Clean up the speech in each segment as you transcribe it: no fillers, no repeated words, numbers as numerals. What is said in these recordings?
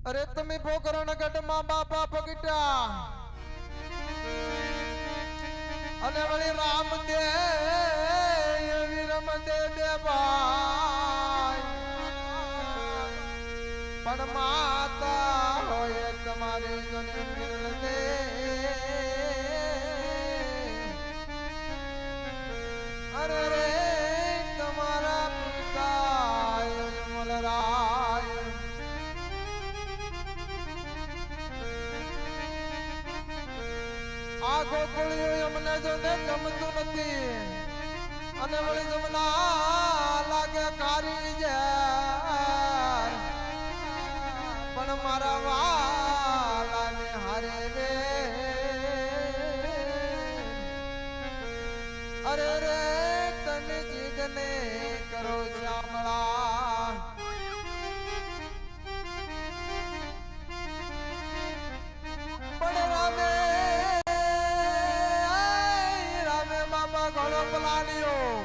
अरे तुम्हें पोकरण गट मां बापा पगिटा अने वળી राम दे वीरम दे दे भाई पण माता होय तुम्हारे जने मिलल दे अरे रे तुम्हारा पिता यजमल राय આ ગોકુળિયું અમને જોને ગમતું નથી અને વળી જમના લાગે કારી ઝેર પણ મારા વાલાને હારે રે અરે રે તને જીદને કરો શામળા પણ રામે ઘણો પલાળ્યો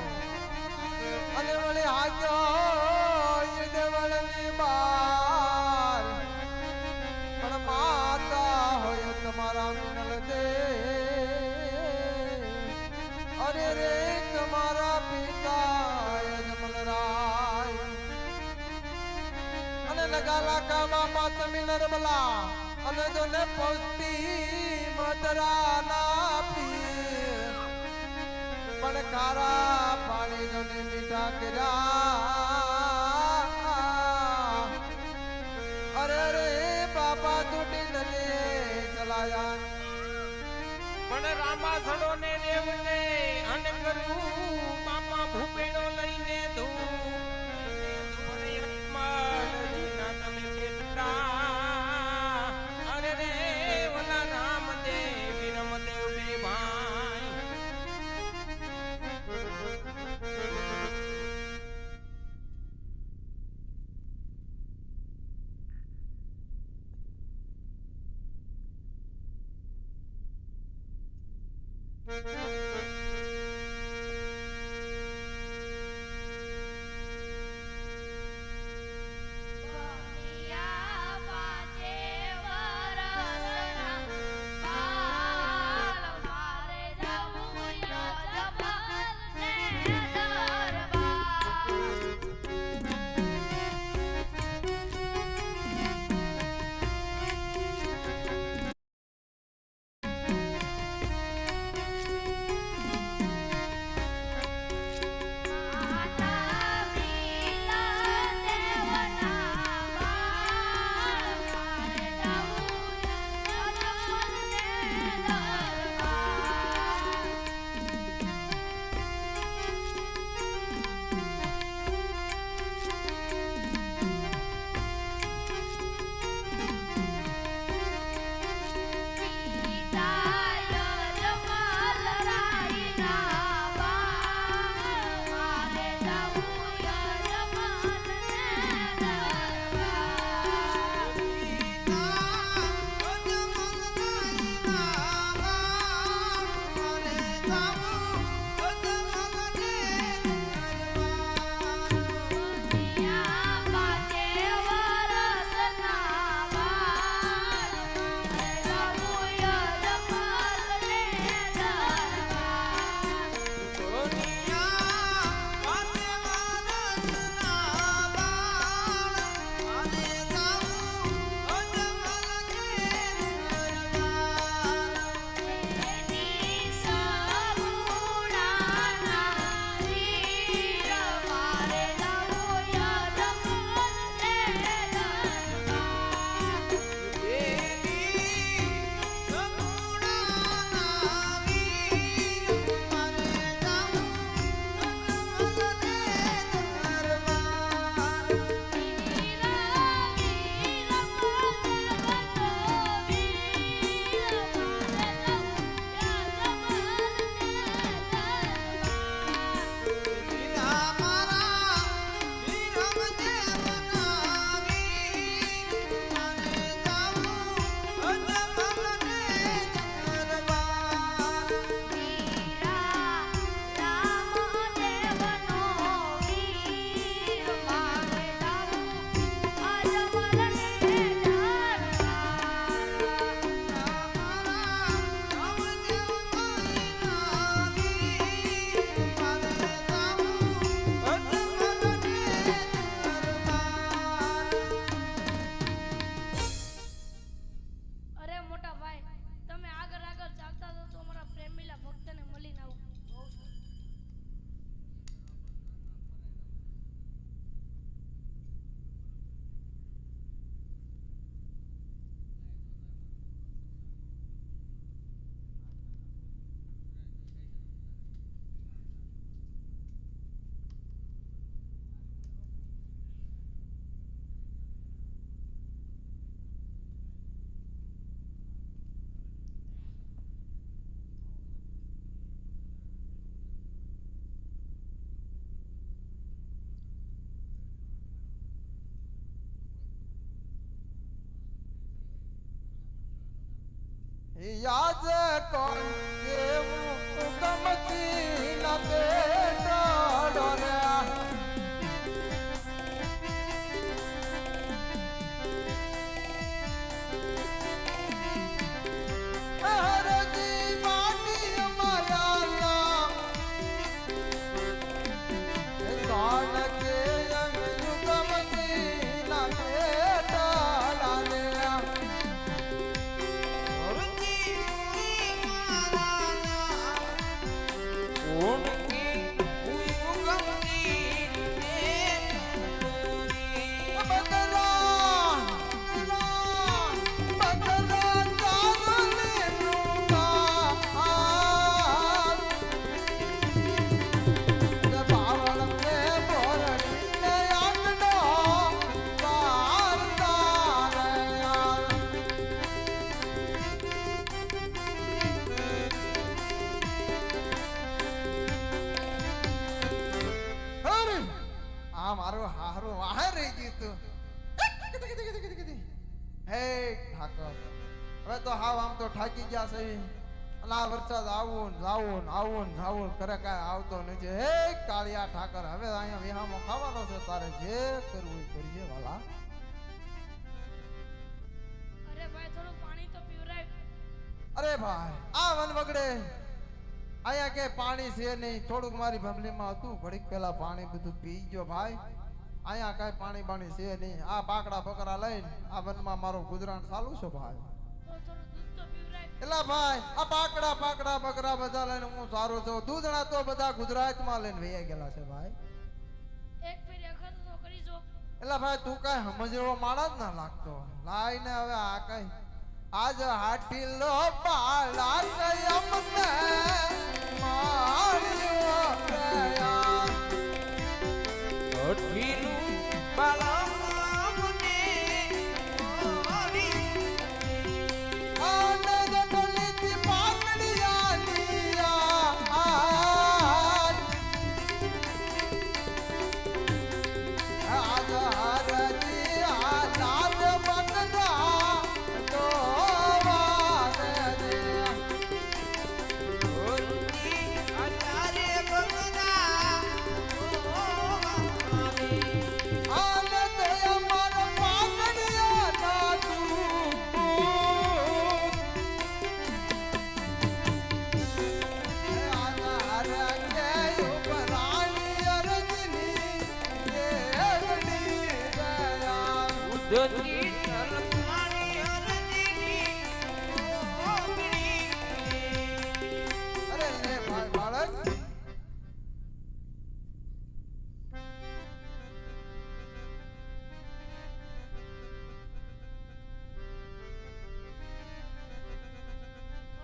અને વળી હાક્યો એ દેવળની બાર પણ માતા હોય તમારા મિનલ દે અરે રે તમારા પિતા યજમલ રાય અને લગા લાકા બાપા તમે નરબલા અને જોને પૌષ્ટી મધરા ના પી પણ ખારા પાણી જોને મીઠા કર્યા અરે રે બાપા તૂટી નને ચલાયા પણ રામા સડો ને દેવને અન કરું બાપા ભૂપેડો લઈને અરે રે ઓલા રામ દેવ રમદેવ બે ભાઈ યાદ કોણ કેવું ગમતી ના પેટા ડોર્યા હરજી માટી અમારા કોણ કે ગમતી ના પેટા ડોર્યા મારો હારો વાહે રહી ગયું તું હે ઠાકર હવે તો હાવ આમ તો ઠાકી ગયા છે અને આ વરસાદ આવું જાવું આવું જાવું કરે કાંઈ આવતો નથી હે કાળિયા ઠાકર હવે અહીંયા વિહામો ખાવાનો છે તારે જે કરવું એ કરજે વાલા અરે ભાઈ થોડું પાણી તો પીવરાય. અરે ભાઈ આ વન વગડે અહીંયા કે પાણી છે નહીં થોડુંક મારી ફેમિલીમાં હતું ઘડીક પેલા પાણી બધું પી ગયો ભાઈ અહીંયા કઈ પાણી બાણી છે નહીં આ પાકડા બકરા લઈને આ વનમાં મારો ગુજરાન ચાલુ છે ભાઈ તો થોડું દૂધ તો પીવરાય. એલા ભાઈ આ પાકડા બકરા બધા લઈને હું સારો છું દૂધણા તો બધા ગુજરાતમાં લઈને વૈયા ગયેલા છે ભાઈ એક ફેરી અખત તો કરી જો. એલા ભાઈ તું કઈ સમજવો માણા જ ના લાગતો લાઈને હવે આ કઈ આજ હાટી લો પાલા કઈ અમને માળ્યો પ્રયા અઠીનું બાલામાં મને મારી આનંદ ડોલીથી પાકડિયા લીયા આજ હરજી આ લાજ બકરા તો વારે દે અતારે બગના આનંદ અમાર પાકડિયા ના તું ઉદતી તરફાની અરજીની ઓગણી અરે લે ભાઈ બાળક થોડું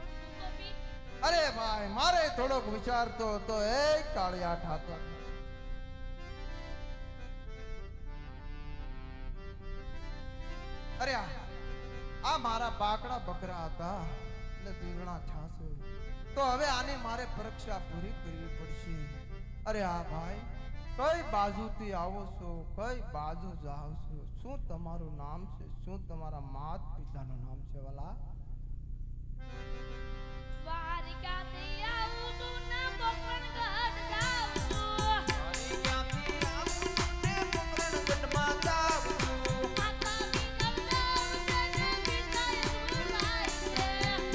દૂધ તો પી. અરે ભાઈ મારે થોડોક વિચારતો હતો એ કાળિયા ઠાકર અરે આ મારા બાકડા બકરા હતા ને દૂધણા છાસે તો હવે આની મારે પરીક્ષા પૂરી કરવી પડશે અરે આ ભાઈ કઈ બાજુથી આવો છો કઈ બાજુ જાઓ છો શું તમારું નામ છે શું તમારા માત પિતાનું નામ છે વાલા દ્વારિકાથી આવું છું ને પોકરણગઢ જાઉં છું. ક્યાંથી આવું ને પોકરણગઢમાં જાઉં છું માતા વિનર જાઉં છે ને પિતાએ સુરાય છે.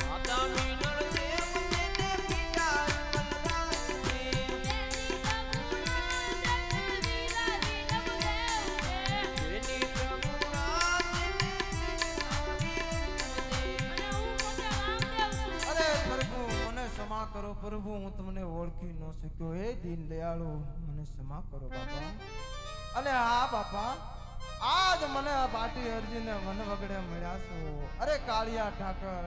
માતા વિનર દેવ તેને પિતા વનરાજ છે તેની પ્રભુના જન વીરા વિરમ દેવ છે. તેની પ્રભુના તેને અને હું પોતે રામદેવ છું. અરે પ્રભુ મને ક્ષમા કરો પ્રભુ હું તમને ઓળખી ન શક્યો હે દીન દયાળુ મને ક્ષમા કરો બાપા અને હા બાપા આજ મને આ પાટી અરજીને વન વગડે મળ્યા છો અરે કાળિયા ઠાકર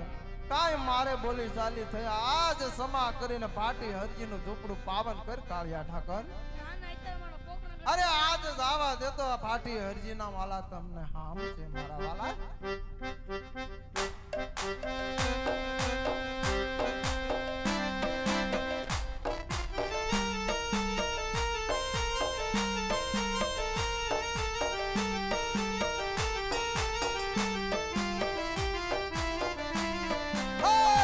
કાંઈ મારે બોલી ચાલી થયા આજ ક્ષમા કરીને પાટી અરજીનું ઝૂંપડું પાવન કર કાળિયા ઠાકર ના ના અત્યારે મારો પોકરણગઢ અરે આજ જ આવા દેતો આ પાટી અરજીના વાલા તમને હામ છે મારા વાલા Oh!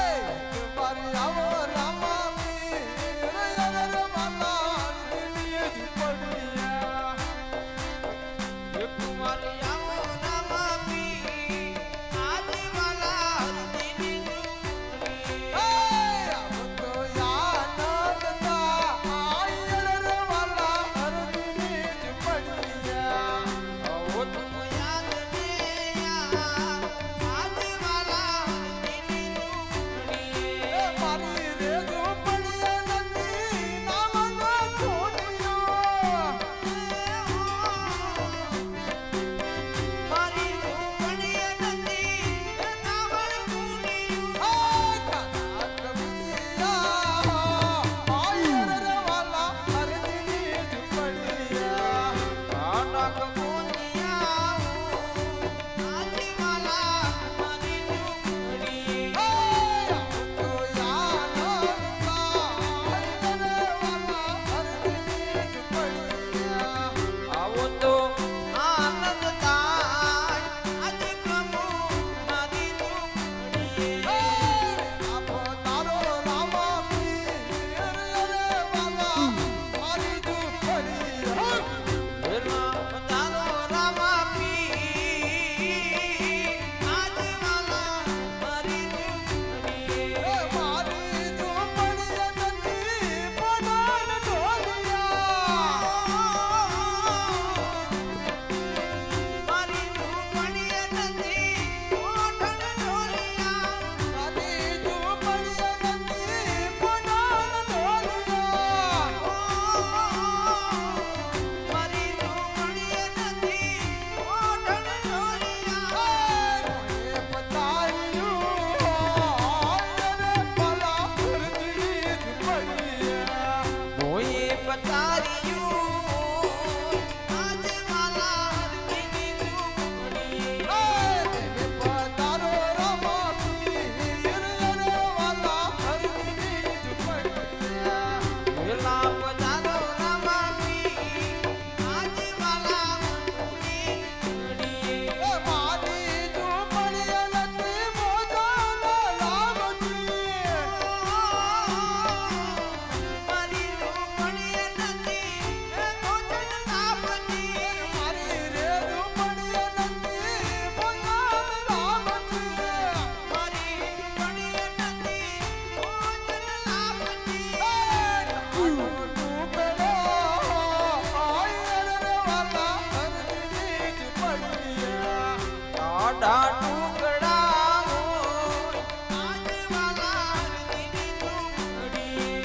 ટુકડા હોય આજ વાલા હરજીની ઝૂંપડી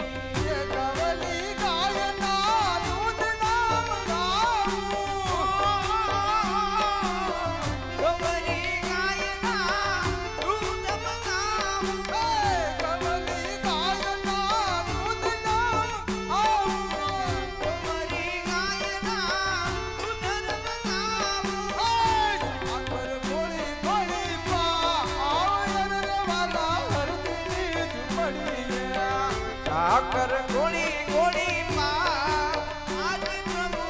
એ કવલી ગાયના દૂધ નામ ગાવું ગોબરી ગાયના દૂધ મંગાવું કવલી ગાયના દૂધ નામ આવું ગોબરી ગાયના દૂધ મંગાવું સાકર ગોળી ગોળી પા આયર રે વાલા હરદીની ઝૂંપડી સાકર ગોળી ગોળી પા આજ પ્રભુ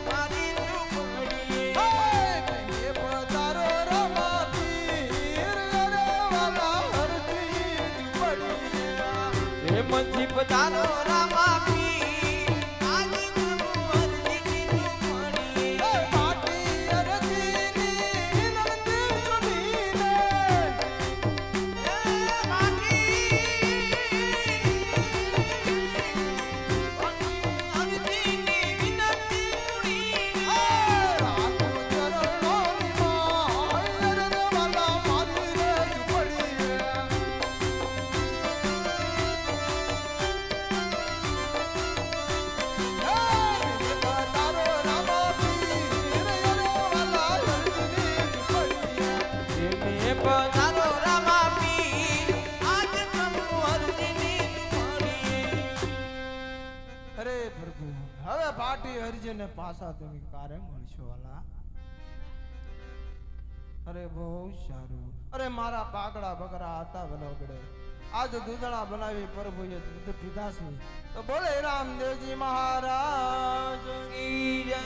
મારી ઝૂંપડી એ પધારો રમા પીર રે વાલા હરદીની ઝૂંપડી હેમંતજી પધારો રામા પીર આજ પ્રભુ હરજીની ઝૂંપડી માટી અરજીની વિનંતી સુનીને રાખો ચરણોની માય રે વાલા મારી રે ઝૂંપડી તારો રામા પીર રે વાલા હરદીની ઝૂંપડી અરે પ્રભુ હવે પાટી હરજીને પાછા તમે કારે મળશો વાલા અરે બહુ સારું અરે મારા પાકડા બકરા હતા બનોગડે આજ દૂધણા બનાવી પ્રભુએ દૂધ પીધા છે તો બોલે રામદેવજી મહારાજ જય